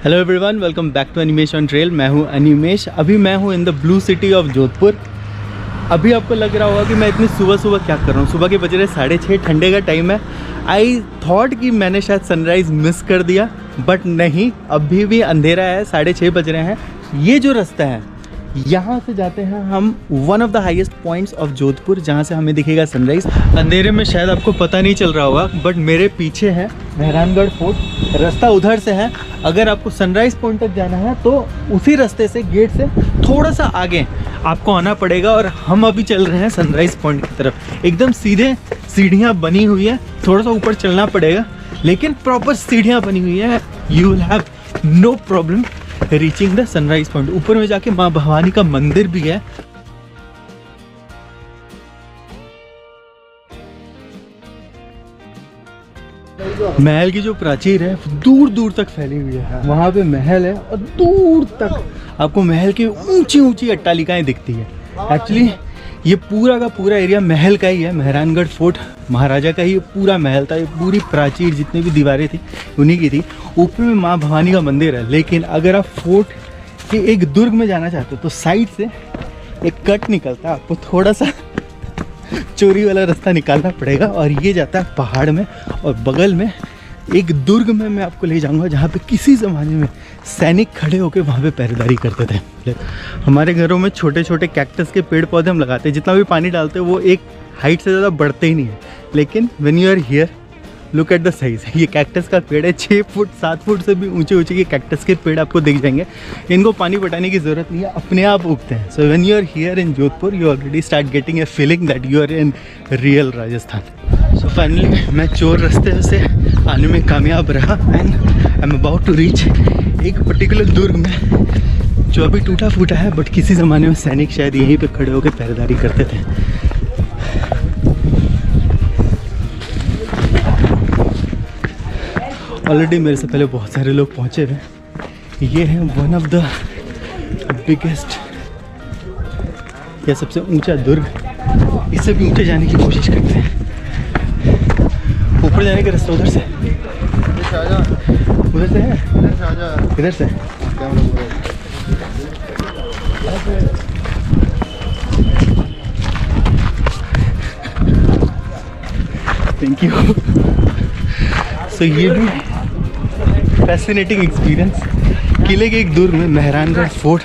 Hello everyone, welcome back to Animesh on trail. मैं हूं अनिमेश। अभी मैं हूं in the blue city of Jodhpur. अभी आपको लग रहा होगा कि मैं इतनी सुबह सुबह क्या कर रहा हूं। सुबह के बज रहे 6:30, ठंडे का टाइम है। आई थॉट कि मैंने शायद सनराइज़ मिस कर दिया, बट नहीं, अभी भी अंधेरा है, 6:30 बज रहे हैं। ये जो रास्ता है, यहाँ से जाते हैं हम one of the highest points of Jodhpur, जहाँ से हमें दिखेगा सनराइज़। अंधेरे में शायद आपको पता नहीं चल रहा होगा, बट मेरे पीछे है मेहरानगढ़ फोर्ट। रास्ता उधर से है। अगर आपको सनराइज़ पॉइंट तक जाना है तो उसी रास्ते से, गेट से थोड़ा सा आगे आपको आना पड़ेगा। और हम अभी चल रहे हैं सनराइज़ पॉइंट की तरफ। एकदम सीधे सीढ़ियाँ बनी हुई है, थोड़ा सा ऊपर चलना पड़ेगा, लेकिन प्रॉपर सीढ़ियाँ बनी हुई है। You will have no problem reaching the sunrise point. ऊपर में जाके माँ भवानी का मंदिर भी है। महल की जो प्राचीर है दूर दूर तक फैली हुई है। वहाँ पे महल है और दूर तक आपको महल की ऊंची ऊंची अट्टालिकाएं दिखती है। एक्चुअली ये पूरा का पूरा एरिया महल का ही है। मेहरानगढ़ फोर्ट महाराजा का ही पूरा महल था। ये पूरी प्राचीर जितनी भी दीवारें थी उन्हीं की थी। ऊपर में माँ भवानी का मंदिर है। लेकिन अगर आप फोर्ट के एक दुर्ग में जाना चाहते हो तो साइड से एक कट निकलता है। आपको थोड़ा सा चोरी वाला रास्ता निकालना पड़ेगा और ये जाता है पहाड़ में। और बगल में एक दुर्ग में मैं आपको ले जाऊंगा, जहाँ पे किसी ज़माने में सैनिक खड़े होकर वहाँ पे पहरेदारी करते थे। हमारे घरों में छोटे छोटे कैक्टस के पेड़ पौधे हम लगाते हैं। जितना भी पानी डालते हैं वो एक हाइट से ज़्यादा बढ़ते ही नहीं है। लेकिन when you are here, look at the size. ये कैक्टस का पेड़ है। 6 फुट 7 फुट से भी ऊंचे ऊंचे ये कैक्टस के पेड़ आपको दिख जाएंगे। इनको पानी पटाने की ज़रूरत नहीं है, अपने आप उगते हैं। So when you are here in Jodhpur, you already start getting a feeling that you are in real Rajasthan. So finally मैं चोर रास्ते से आने में कामयाब रहा and I am about to reach एक पर्टिकुलर दुर्ग में जो अभी टूटा फूटा है, बट किसी ज़माने में सैनिक शायद यहीं पे खड़े होकर पहरेदारी करते थे। ऑलरेडी मेरे से पहले बहुत सारे लोग पहुँचे हुए। ये है वन ऑफ द बिगेस्ट या सबसे ऊंचा दुर्ग। इससे भी ऊंचे जाने की कोशिश करते हैं। ऊपर जाने का रास्ता उधर से, उधर से है, इधर से। Thank you. सो ये भी फैसिनेटिंग एक्सपीरियंस। किले के एक दुर्ग में मेहरानगढ़ फोर्ट,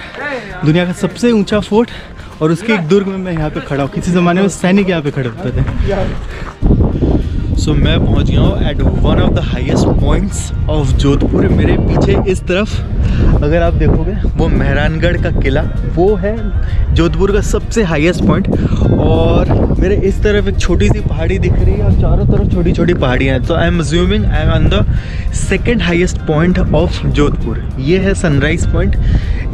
दुनिया का सबसे ऊंचा फोर्ट, और उसके एक दुर्ग में मैं यहाँ पे खड़ा हूँ। किसी ज़माने में सैनिक यहाँ पे खड़े होते थे। सो मैं पहुँच गया हूँ at one of the highest points of Jodhpur. मेरे पीछे इस तरफ अगर आप देखोगे वो मेहरानगढ़ का किला, वो है जोधपुर का सबसे हाईएस्ट पॉइंट। और मेरे इस तरफ एक छोटी सी पहाड़ी दिख रही है और चारों तरफ छोटी छोटी पहाड़ियाँ हैं। तो I am assuming I am on the second highest point of Jodhpur. ये है सनराइज़ पॉइंट।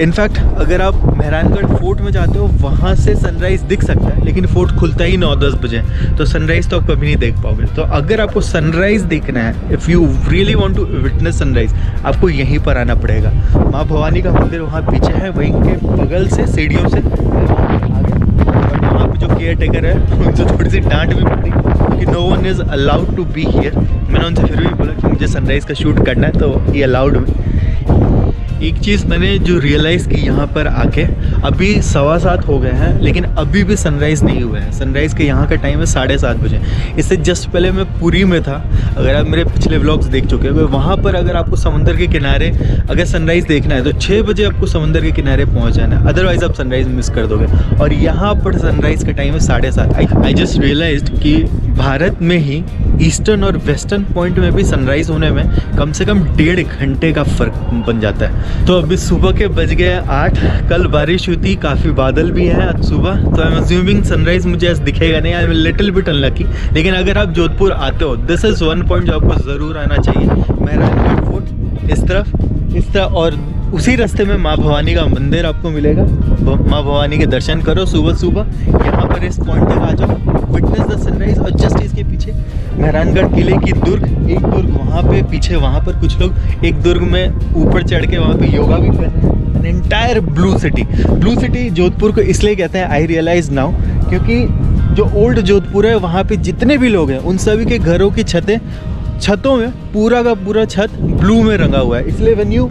इनफैक्ट अगर आप मेहरानगढ़ फोर्ट में जाते हो, वहाँ से सनराइज़ दिख सकता है, लेकिन फोर्ट खुलता ही 9-10 बजे, तो सनराइज़ तो आप कभी नहीं देख पाओगे। तो अगर आपको सनराइज़ देखना है, if you really want to witness sunrise, आपको यहीं पर आना पड़ेगा। माँ भवानी का मंदिर वहाँ पीछे है, वहीं के बगल से सीढ़ियों से आगे। बट वहाँ पे जो केयर टेकर है उनसे थोड़ी सी डांट भी पड़ी क्योंकि no one is allowed to be here. मैंने उनसे फिर भी बोला कि मुझे सनराइज़ का शूट करना है, तो ही अलाउड मी। एक चीज़ मैंने जो रियलाइज़ की यहाँ पर आके, अभी 7:15 हो गए हैं, लेकिन अभी भी सनराइज़ नहीं हुआ है। सनराइज़ के यहाँ का टाइम है 7:30 बजे। इससे जस्ट पहले मैं पुरी में था। अगर आप मेरे पिछले व्लॉग्स देख चुके हो, वहाँ पर अगर आपको समुंदर के किनारे अगर सनराइज़ देखना है तो 6 बजे आपको समुंदर के किनारे पहुँच जाना है, अदरवाइज़ आप सनराइज़ मिस कर दोगे। और यहाँ पर सनराइज़ का टाइम है 7:30। आई जस्ट रियलाइज्ड कि भारत में ही ईस्टर्न और वेस्टर्न पॉइंट में भी सनराइज़ होने में कम से कम 1.5 घंटे का फ़र्क बन जाता है। तो अभी सुबह के बज गए 8। कल बारिश हुई थी, काफ़ी बादल भी है आज सुबह, तो आई एम अज्यूमिंग सनराइज़ मुझे आज दिखेगा नहीं। I am little bit unlucky. लेकिन अगर आप जोधपुर आते हो, दिस इज़ वन पॉइंट जो आपको ज़रूर आना चाहिए। मेहरानगढ़ फोर्ट इस तरफ, और उसी रास्ते में माँ भवानी का मंदिर आपको मिलेगा। माँ भवानी के दर्शन करो सुबह सुबह। यहाँ पर इस पॉइंट तक आ जाओ, विटनेस द सनराइज़। और जस्ट इसके पीछे मेहरानगढ़ किले की दुर्ग, एक दुर्ग वहाँ पे पीछे, वहाँ पर कुछ लोग एक दुर्ग में ऊपर चढ़ के वहाँ पे योगा भी कर रहे हैं। An entire blue city Jodhpur को इसलिए कहते हैं, आई रियलाइज नाउ, क्योंकि जो ओल्ड जोधपुर है वहाँ पे जितने भी लोग हैं उन सभी के घरों की छतों में पूरा का पूरा छत ब्लू में रंगा हुआ है। इसलिए when you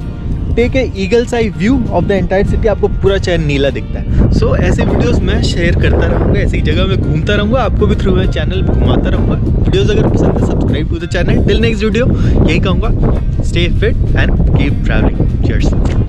take a eagle's eye view of the entire city, आपको पूरा शहर नीला दिखता है। सो ऐसे वीडियोस मैं शेयर करता रहूँगा, ऐसी जगह में घूमता रहूँगा, आपको भी थ्रू माई चैनल घुमाता रहूँगा। वीडियोस अगर पसंद है subscribe to the channel. Till next video यही कहूँगा, stay fit and keep travelling. Cheers.